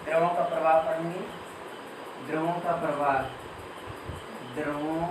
द्रवों का प्रवाह पढ़ेंगे। द्रवों का प्रवाह, द्रवों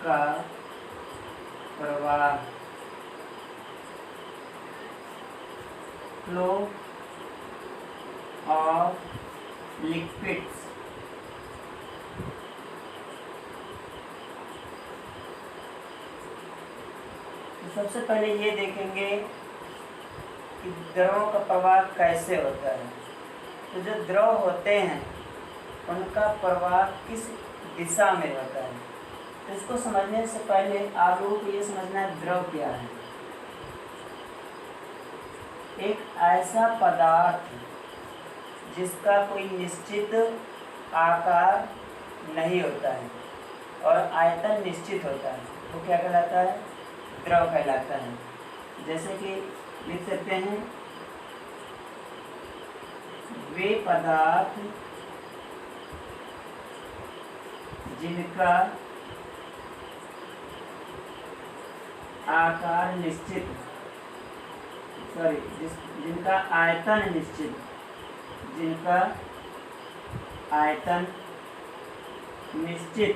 का प्रवाह, फ्लो ऑफ लिक्विड्स। तो सबसे पहले ये देखेंगे कि द्रवों का प्रवाह कैसे होता है। तो जो द्रव होते हैं उनका प्रवाह किस दिशा में होता है। तो इसको समझने से पहले आप लोगों को ये समझना है द्रव क्या है। एक ऐसा पदार्थ जिसका कोई निश्चित आकार नहीं होता है और आयतन निश्चित होता है, वो क्या कहलाता है? द्रव कहलाता है। जैसे कि लिख सकते हैं, वे पदार्थ जिनका आकार निश्चित, जिनका आयतन निश्चित, जिनका आयतन निश्चित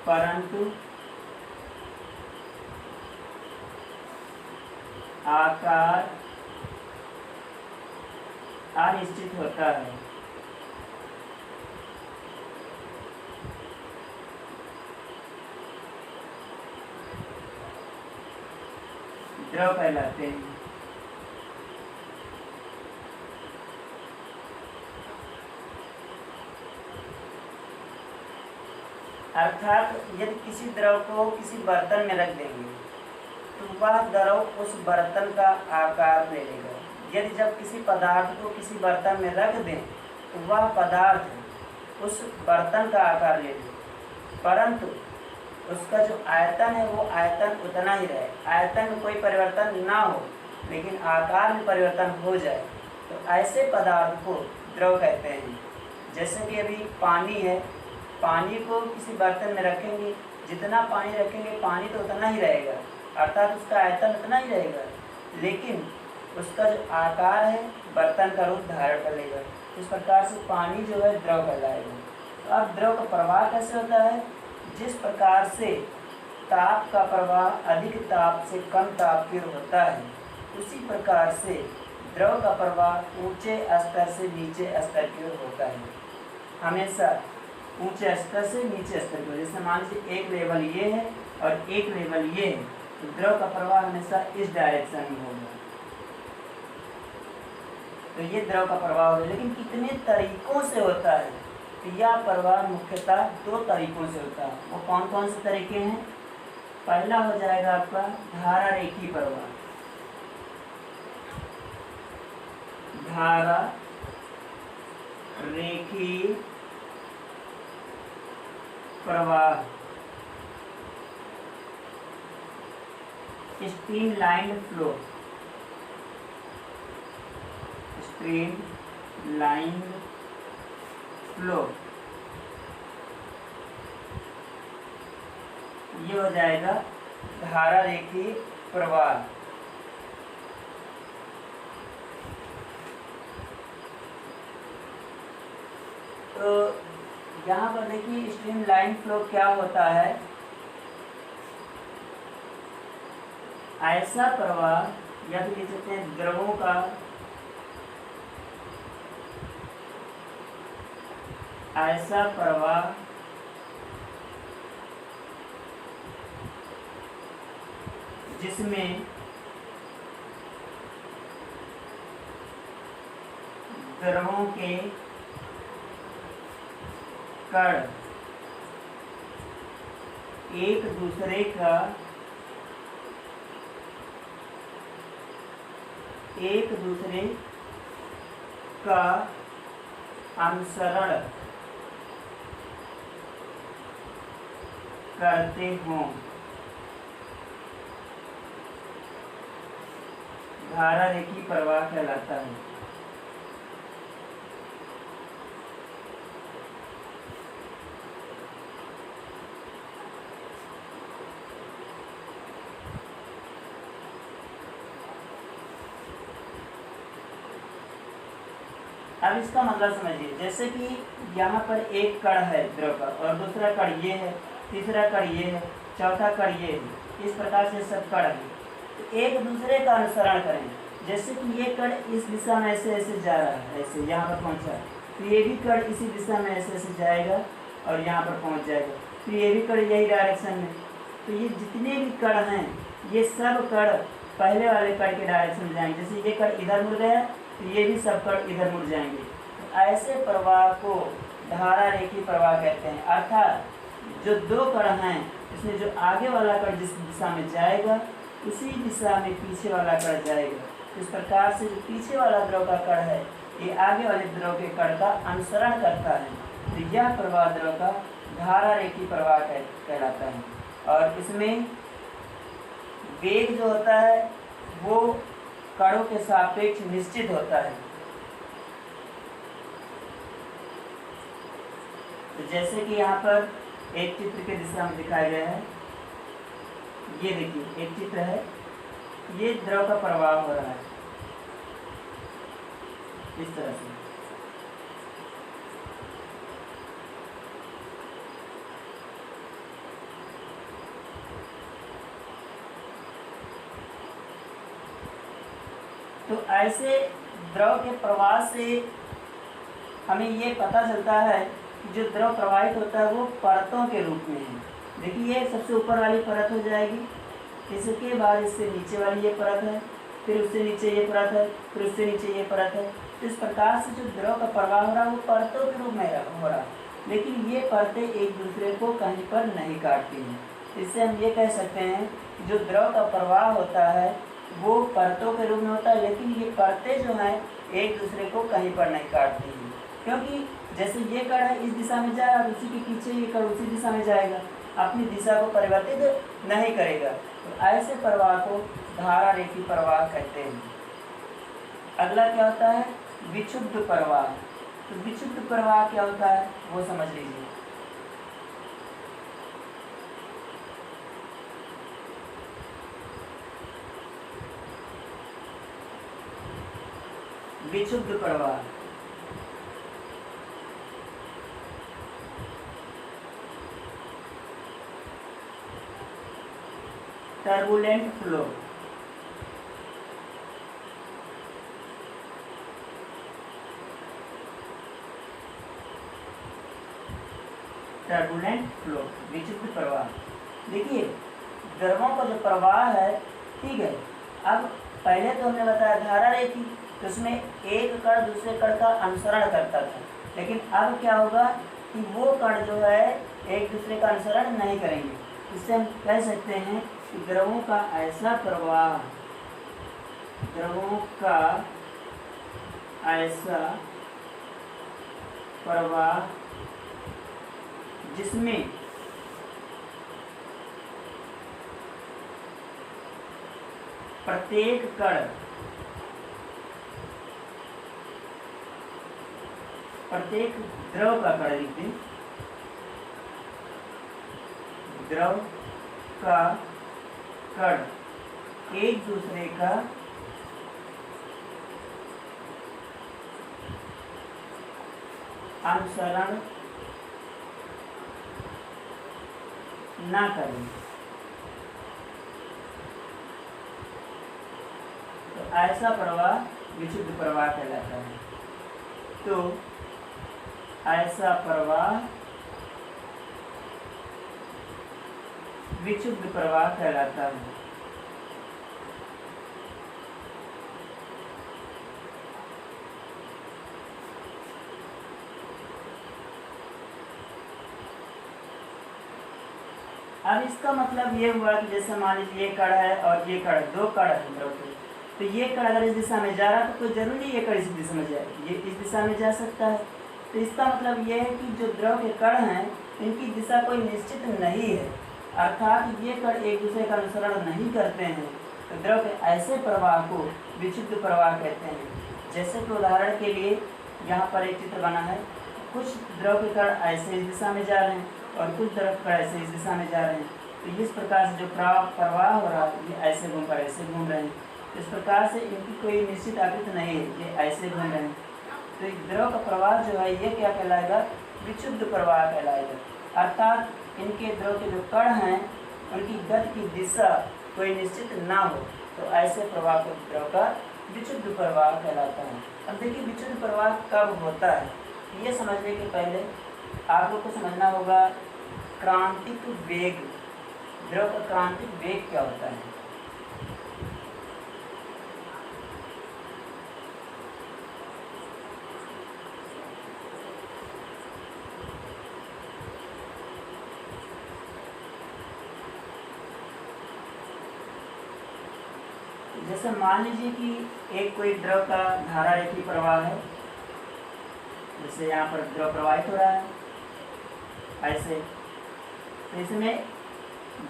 परंतु आकार अनिश्चित होता है, द्रव कहलाते हैं। अर्थात यदि किसी द्रव को किसी बर्तन में रख देंगे तो वह द्रव उस बर्तन का आकार ले लेगा। यदि जब किसी पदार्थ को किसी बर्तन में रख दें तो वह पदार्थ उस बर्तन का आकार ले ले, परंतु उसका जो आयतन है वो आयतन उतना ही रहे। आयतन में कोई परिवर्तन ना हो लेकिन आकार में परिवर्तन हो जाए, तो ऐसे पदार्थ को द्रव कहते हैं। जैसे कि अभी पानी है, पानी को किसी बर्तन में रखेंगे, जितना पानी रखेंगे पानी तो उतना ही रहेगा, अर्थात उसका आयतन उतना ही रहेगा, लेकिन उसका जो आकार है बर्तन का रूप धारण कर लेगा। इस प्रकार से पानी जो है द्रव कहलाएगा। तो अब द्रव का प्रवाह कैसे होता है? जिस प्रकार से ताप का प्रवाह अधिक ताप से कम ताप की ओर होता है, उसी प्रकार से द्रव का प्रवाह ऊंचे स्तर से नीचे स्तर की ओर होता है, हमेशा ऊंचे स्तर से नीचे स्तर की ओर। जैसे मान लीजिए एक लेवल ये है और एक लेवल ये है, तो द्रव का प्रवाह हमेशा इस डायरेक्शन में होगा। तो ये द्रव का प्रवाह होगा, लेकिन कितने तरीकों से होता है? तो यह प्रवाह मुख्यतः दो तरीकों से होता है। वो कौन कौन से तरीके हैं? पहला हो जाएगा आपका धारा रेखी प्रवाह। धारा रेखी प्रवाह, stream line flow, stream line flow, ये हो जाएगा धारा रेखी प्रवाह। तो यहाँ पर देखिए स्ट्रीम लाइन फ्लो क्या होता है। ऐसा प्रवाह या फिर लिख सकते हैं द्रवों का ऐसा प्रवाह जिसमें द्रवों के कण एक दूसरे का अनुसरण करते हों, धारा रेखी प्रवाह कहलाता है। अब इसका मतलब समझिए, जैसे कि यहाँ पर एक कण है द्रव का और दूसरा कण ये है, तीसरा कण ये है, चौथा कण ये है, इस प्रकार से सब कण है। तो एक दूसरे का अनुसरण करें। जैसे कि ये कण इस दिशा में ऐसे ऐसे जा रहा है, ऐसे यहाँ पर पहुँचा, तो ये भी कण इसी दिशा में ऐसे ऐसे जाएगा और यहाँ पर पहुँच जाएगा, तो ये भी कण यही डायरेक्शन में। तो ये जितने भी कण हैं ये सब कण पहले वाले कण के डायरेक्शन में जाएंगे। जैसे ये कण इधर मुड़ गया तो ये भी सब कण इधर मुड़ जाएंगे। तो ऐसे प्रवाह को धारा रेखी प्रवाह कहते हैं। अर्थात जो दो कण हैं इसमें जो आगे वाला कण जिस दिशा में जाएगा उसी दिशा में पीछे वाला कण जाएगा। इस प्रकार से जो पीछे वाला द्रव का कण है ये आगे वाले द्रव के कण का अनुसरण करता है। तो यह प्रवाह द्रव का धारा रेखी प्रवाह कहलाता है। और इसमें वेग जो होता है वो कणों के सापेक्ष निश्चित होता है। तो जैसे कि यहाँ पर एक चित्र के दिशा में दिखाया गया है, ये देखिए एक चित्र है, ये द्रव का प्रवाह हो रहा है इस तरह से। तो ऐसे द्रव के प्रवाह से हमें ये पता चलता है कि जो द्रव प्रवाहित होता है वो परतों के रूप में है। देखिए ये सबसे ऊपर वाली परत हो जाएगी, इसके बाद इससे नीचे वाली ये परत है, फिर उससे नीचे ये परत है, फिर उससे नीचे ये परत है। तो इस प्रकार से जो द्रव का प्रवाह हो रहा है वो परतों के रूप में हो रहा है, लेकिन ये परतें एक दूसरे को कहीं पर नहीं काटती हैं। इससे हम ये कह सकते हैं कि जो द्रव का प्रवाह होता है वो परतों के रूप में होता है, लेकिन ये परतें जो हैं एक दूसरे को कहीं पर नहीं काटती हैं। क्योंकि जैसे ये कण है इस दिशा में जा रहा है, उसी के पीछे ये कण उसी दिशा में जाएगा, अपनी दिशा को परिवर्तित नहीं करेगा। तो ऐसे प्रवाह को धारा रेखी प्रवाह कहते हैं। अगला क्या होता है? विक्षुब्ध प्रवाह। तो विक्षुब्ध प्रवाह क्या होता है वो समझ लीजिए। विक्षुब्ध प्रवाह टर्बुलेंट फ्लो। टर्बुलेंट फ्लो, विक्षुब्ध प्रवाह। देखिए द्रवों का जो प्रवाह है, ठीक है, अब पहले तो हमने बताया धारा रेखी, तो उसमें एक कण दूसरे कण का अनुसरण करता था, लेकिन अब क्या होगा कि वो कण जो है एक दूसरे का अनुसरण नहीं करेंगे। इससे हम कह सकते हैं कि द्रवों का ऐसा प्रवाह, द्रवों का ऐसा प्रवाह जिसमें प्रत्येक कण प्रत्येक द्रव का कण लिखते, द्रव का कण एक दूसरे का अनुसरण ना करें, तो ऐसा प्रवाह विक्षुब्ध प्रवाह कहलाता है। तो ऐसा प्रवाह विक्षुब्ध प्रवाह कहलाता है। अब इसका मतलब ये हुआ कि जैसे मान लीजिए ये कण है और ये कण, दो कण है द्रव के, तो ये कण अगर इस दिशा में जा रहा है तो जरूरी ये कण इस दिशा में जाए, ये इस दिशा में जा सकता है। तो इसका मतलब ये है कि जो द्रव के कण हैं इनकी दिशा कोई निश्चित नहीं है, अर्थात ये कण एक दूसरे का अनुसरण नहीं करते हैं। तो द्रव के ऐसे प्रवाह को विक्षुब्ध प्रवाह कहते हैं। जैसे कि उदाहरण के लिए यहाँ पर एक चित्र बना है, कुछ द्रव के कण ऐसे इस दिशा में जा रहे हैं और कुछ द्रव कण ऐसे इस दिशा में जा रहे हैं। तो इस प्रकार से जो प्रवाह हो रहा है ये ऐसे घूम कर ऐसे घूम रहे हैं। इस प्रकार से इनकी कोई निश्चित आकृति नहीं है, ये ऐसे घूम रहे हैं। तो एक द्रव का प्रवाह जो है ये क्या कहलाएगा, विक्षुब्ध प्रवाह कहलाएगा। अर्थात इनके द्रव के जो कण हैं उनकी गति की दिशा कोई निश्चित ना हो, तो ऐसे प्रवाह को द्रव का विक्षुब्ध प्रवाह कहलाता है। अब देखिए विक्षुब्ध प्रवाह कब होता है, ये समझने के पहले आप लोग को समझना होगा क्रांतिक वेग, द्रव का क्रांतिक वेग क्या होता है। जैसे मान लीजिए कि एक कोई द्रव का धारा रेखी प्रवाह है, जैसे यहाँ पर द्रव प्रवाहित हो रहा है ऐसे, तो इसमें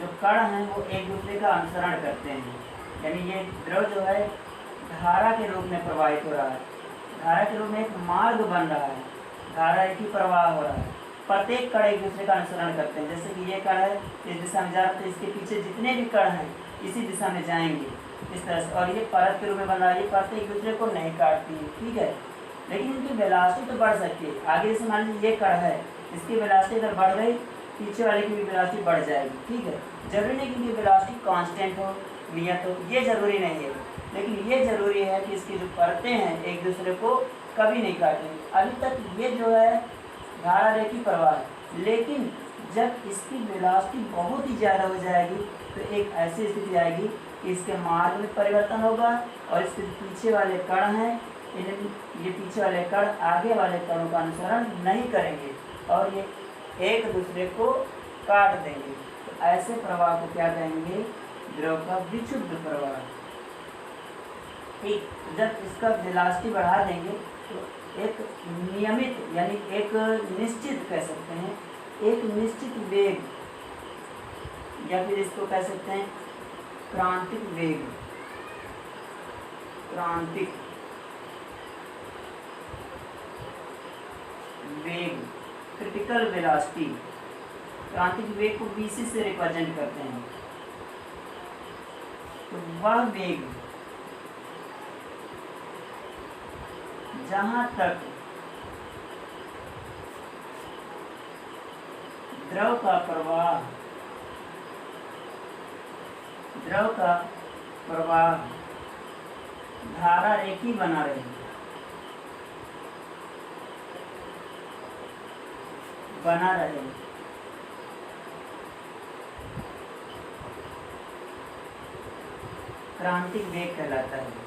जो कण हैं वो एक दूसरे का अनुसरण करते हैं, यानी ये द्रव जो है धारा के रूप में प्रवाहित हो रहा है, धारा के रूप में एक मार्ग बन रहा है, धारा रेखी प्रवाह हो रहा है। प्रत्येक कण एक दूसरे का अनुसरण करते हैं, जैसे कि ये कण है इस दिशा में जा रहा है तो इसके पीछे जितने भी कण हैं इसी दिशा में जाएंगे इस तरह से, और ये परत के रूप में बन रहा है, ये परतें एक दूसरे को नहीं काटती है, ठीक है, लेकिन इनकी वेलोसिटी तो बढ़ सकती है। आगे जैसे मान लीजिए ये कण है, इसकी वेलोसिटी अगर बढ़ गई पीछे वाले की भी वेलोसिटी बढ़ जाएगी, ठीक है। जरूरी नहीं कि इनकी वेलोसिटी कांस्टेंट हो, नियत हो, ये जरूरी नहीं है, लेकिन ये जरूरी है कि इसकी जो परतें हैं एक दूसरे को कभी नहीं काटेंगी। अभी तक ये जो है धारा रेखी प्रवाह है, लेकिन जब इसकी वेलोसिटी बहुत ही ज़्यादा हो जाएगी तो एक ऐसी स्थिति आएगी कि इसके मार्ग में परिवर्तन होगा और इसके पीछे वाले कण हैं ये पीछे वाले कण आगे वाले कणों का अनुसरण नहीं करेंगे और ये एक दूसरे को काट देंगे। तो ऐसे प्रवाह को क्या कहेंगे, द्रव का विक्षुब्ध प्रवाह। ठीक, जब इसका वेलोसिटी बढ़ा देंगे तो एक नियमित यानी एक निश्चित कह सकते हैं, एक निश्चित वेग या फिर इसको कह सकते हैं क्रांतिक वेग, क्रांतिक वेग, क्रिटिकल वेलोसिटी, क्रांतिक वेग को VC से रिप्रेजेंट करते हैं। तो वह वेग जहां तक द्रव का प्रवाह धारा रेखी बना रहे, क्रांतिक वेग कहलाता है।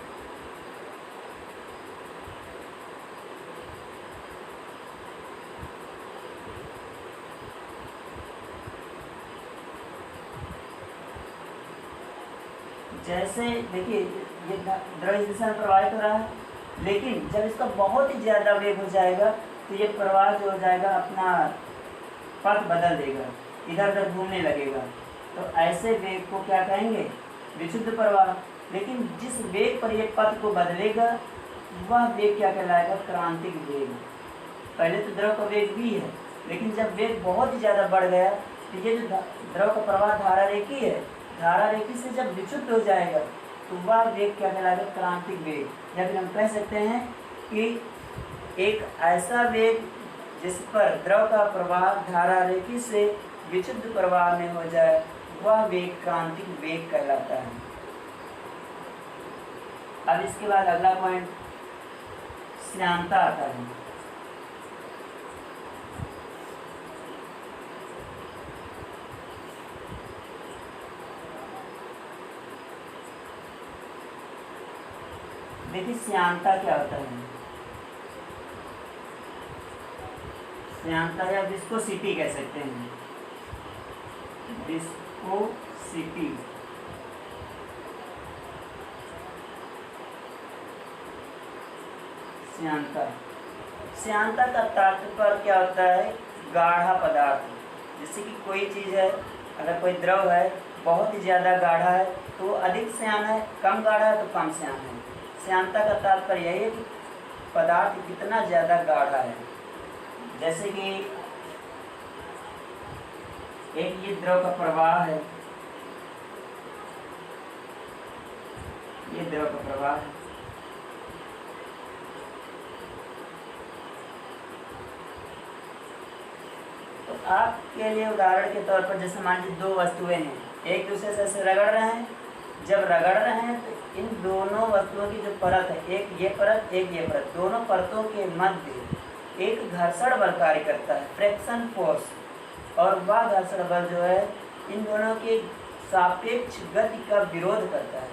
जैसे देखिए ये द्रव इस दिशा में प्रवाहित हो रहा है, लेकिन जब इसका बहुत ही ज़्यादा वेग हो जाएगा तो ये प्रवाह जो हो जाएगा अपना पथ बदल देगा, इधर उधर घूमने लगेगा। तो ऐसे वेग को क्या कहेंगे, विक्षुब्ध प्रवाह। लेकिन जिस वेग पर ये पथ को बदलेगा वह वेग क्या कहलाएगा, क्रांतिक वेग। पहले तो द्रव का वेग भी है, लेकिन जब वेग बहुत ही ज़्यादा बढ़ गया तो ये जो द्रव का प्रवाह धारा रेखी है, धारा रेखी से जब विक्षुब्ध हो जाएगा तो वह वेग क्या कहलाएगा, क्रांतिक वेग। या फिर हम कह सकते हैं कि एक ऐसा वेग जिस पर द्रव का प्रवाह धारा रेखी से विक्षुब्ध प्रवाह में हो जाए वह वेग क्रांतिक वेग कहलाता है। अब इसके बाद अगला पॉइंट श्यानता आता है। देखिए श्यानता क्या होता है, श्यानता या विस्कोसिटी कह सकते हैं, विस्कोसिटी। श्यानता का तात्पर्य क्या होता है, गाढ़ा पदार्थ। जैसे कि कोई चीज़ है, अगर कोई द्रव है बहुत ही ज़्यादा गाढ़ा है तो अधिक श्यान है, कम गाढ़ा है तो कम श्यान है। श्यानता का तात्पर्य यही है कि पदार्थ कितना ज़्यादा गाढ़ा है। जैसे कि एक ये द्रव का प्रवाह है, ये द्रव का प्रवाह है, आपके लिए उदाहरण के तौर पर जैसे मान लीजिए दो वस्तुएं हैं, एक दूसरे से ऐसे रगड़ रहे हैं। जब रगड़ रहे हैं तो इन दोनों वस्तुओं की जो परत है, एक ये परत एक ये परत, दोनों परतों के मध्य एक घर्षण बल कार्य करता है, फ्रिक्शन फोर्स। और वह घर्षण बल जो है इन दोनों के सापेक्ष गति का विरोध करता है।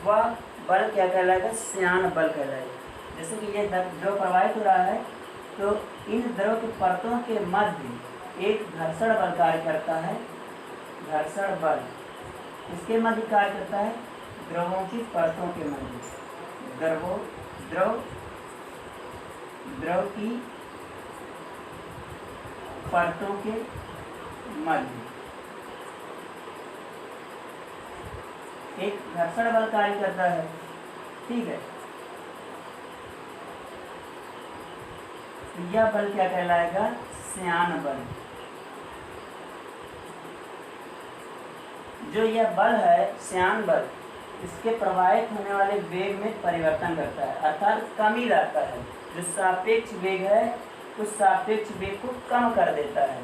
वह बल क्या कहलाएगा? श्यान बल कहलाएगा। जैसे कि ये द्रव प्रवाहित हो रहा है तो इन द्रव की परतों के मध्य एक घर्षण बल कार्य करता है। घर्षण बल इसके मध्य कार्य करता है द्रवों की परतों के मध्य। द्रव की परतों के मध्य एक घर्षण बल कार्य करता है। ठीक है, यह बल क्या कहलाएगा? श्यान बल। जो यह बल है श्यान बल, इसके प्रवाहित होने वाले वेग में परिवर्तन करता है, अर्थात कमी लाता है। जो सापेक्ष वेग है उस सापेक्ष वेग को कम कर देता है।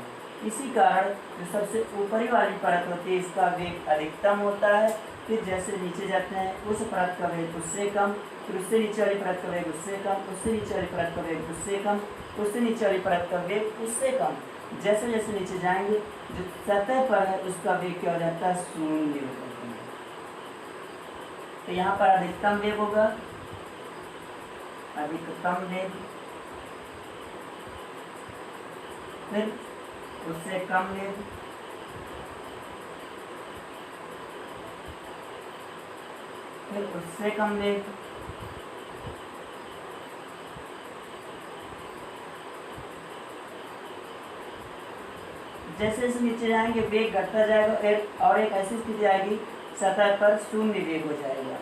इसी कारण जो सबसे ऊपरी वाली परत होती है इसका वेग अधिकतम होता है। फिर जैसे नीचे जाते हैं उस परत का वेग उससे कम, फिर उससे नीचे वाली परत का वेग उससे कम, उससे नीचे वाली परत का वेग उससे कम, उससे नीचे वाली परत का वेग उससे कम। जैसे जैसे नीचे जाएंगे जो सतह पर है उसका वेग क्या हो जाता है? शून्य हो जाता है। तो यहाँ पर अधिकतम वेग होगा, अधिकतम वेग, फिर उससे कम वेग, फिर उससे कम वेग, जैसे जैसे नीचे जाएंगे वेग घटता जाएगा और एक ऐसी स्थिति आएगी सतह पर शून्य वेग हो जाएगा।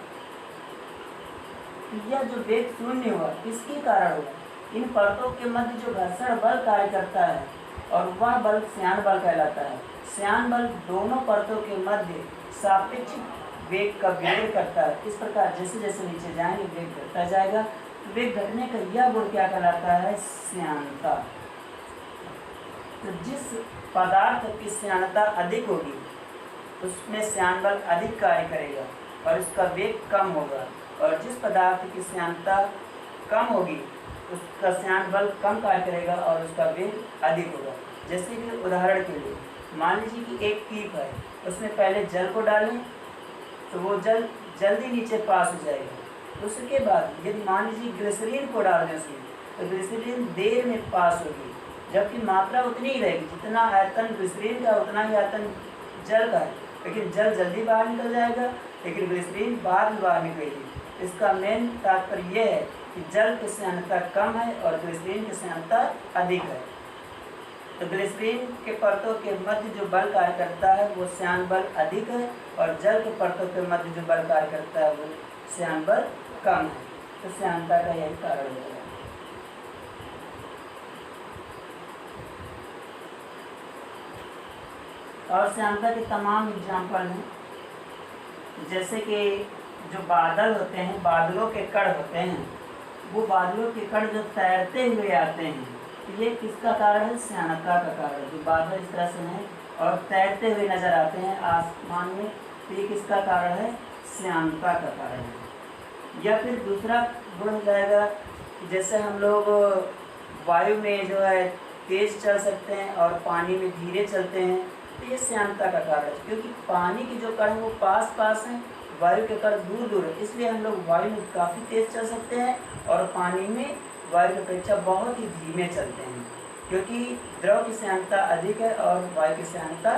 यह जो वेग शून्य हुआ इसके कारण हुआ इन परतों के मध्य जो घर्षण बल कार्य करता है और वह बल श्यान बल कहलाता है। श्यान बल दोनों परतों के मध्य सापेक्ष वेग का विरोध करता है। इस प्रकार जैसे जैसे नीचे जाएंगे वेग घटता जाएगा। वेग घटने का यह गुण क्या कहलाता है? श्यानता। तो जिस पदार्थ की श्यानता अधिक होगी उसमें श्यान बल अधिक कार्य करेगा और उसका वेग कम होगा, और जिस पदार्थ की श्यानता कम होगी उसका श्यान बल कम कार्य करेगा और उसका वेग अधिक होगा। जैसे कि उदाहरण के लिए मान लीजिए कि एक कीप है, उसमें पहले जल को डालें तो वो जल जल्दी नीचे पास हो जाएगा। उसके बाद यदि मान लीजिए ग्लिसरीन को डाल दें उसमें तो ग्लिसरीन देर में पास होगी, जबकि मात्रा उतनी ही रहेगी, जितना आयतन ग्लिसरीन का उतना ही आयतन जल का है, लेकिन जल जल्दी बाहर निकल जाएगा लेकिन ग्लिसरीन बाद में बाहर निकलेगी। इसका मेन तात्पर्य यह है कि जल की श्यानता कम है और ग्लिसरीन की श्यानता अधिक है। तो ग्लिसरीन के परतों के मध्य जो बल कार्य करता है वो श्यान बल अधिक है और जल के परतों के मध्य जो बल कार्य करता है वो श्यान बल कम है। तो श्यानता का यही कारण है। और श्यानता के तमाम एग्जाम्पल हैं, जैसे कि जो बादल होते हैं, बादलों के कण होते हैं, वो बादलों के कण जो तैरते हुए आते हैं तो ये किसका कारण है? श्यानता का कारण। जो बादल इस तरह से हैं और तैरते हुए नजर आते हैं आसमान में तो ये किसका कारण है? श्यानता का कारण है। या फिर दूसरा गुण हो जाएगा जैसे हम लोग वायु में जो है तेज चल सकते हैं और पानी में धीरे चलते हैं तो ये श्यानता का कारण है, क्योंकि पानी के जो कण वो पास पास हैं, वायु के कण दूर दूर है, इसलिए हम लोग वायु में काफ़ी तेज चल सकते हैं और पानी में वायु की अपेक्षा बहुत ही धीमे चलते हैं, क्योंकि द्रव की श्यानता अधिक है और वायु की श्यानता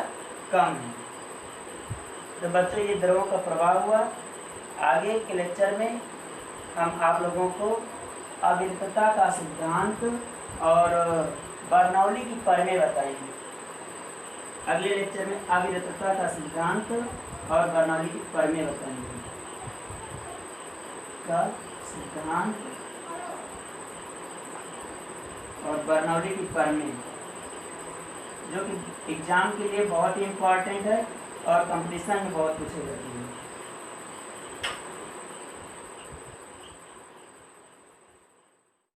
कम है। तो बच्चों ये द्रवों का प्रभाव हुआ। आगे के लेक्चर में हम आप लोगों को अविरतता का सिद्धांत और बर्नौली की परमें बताएंगे। अगले लेक्चर में अविरतता का सिद्धांत और बर्नौली की परमें बताएंगे। का सिद्धांत और बर्नौली की परमें, जो कि एग्जाम के लिए बहुत ही इम्पोर्टेंट है और कंपटीशन में बहुत पूछे जाती है।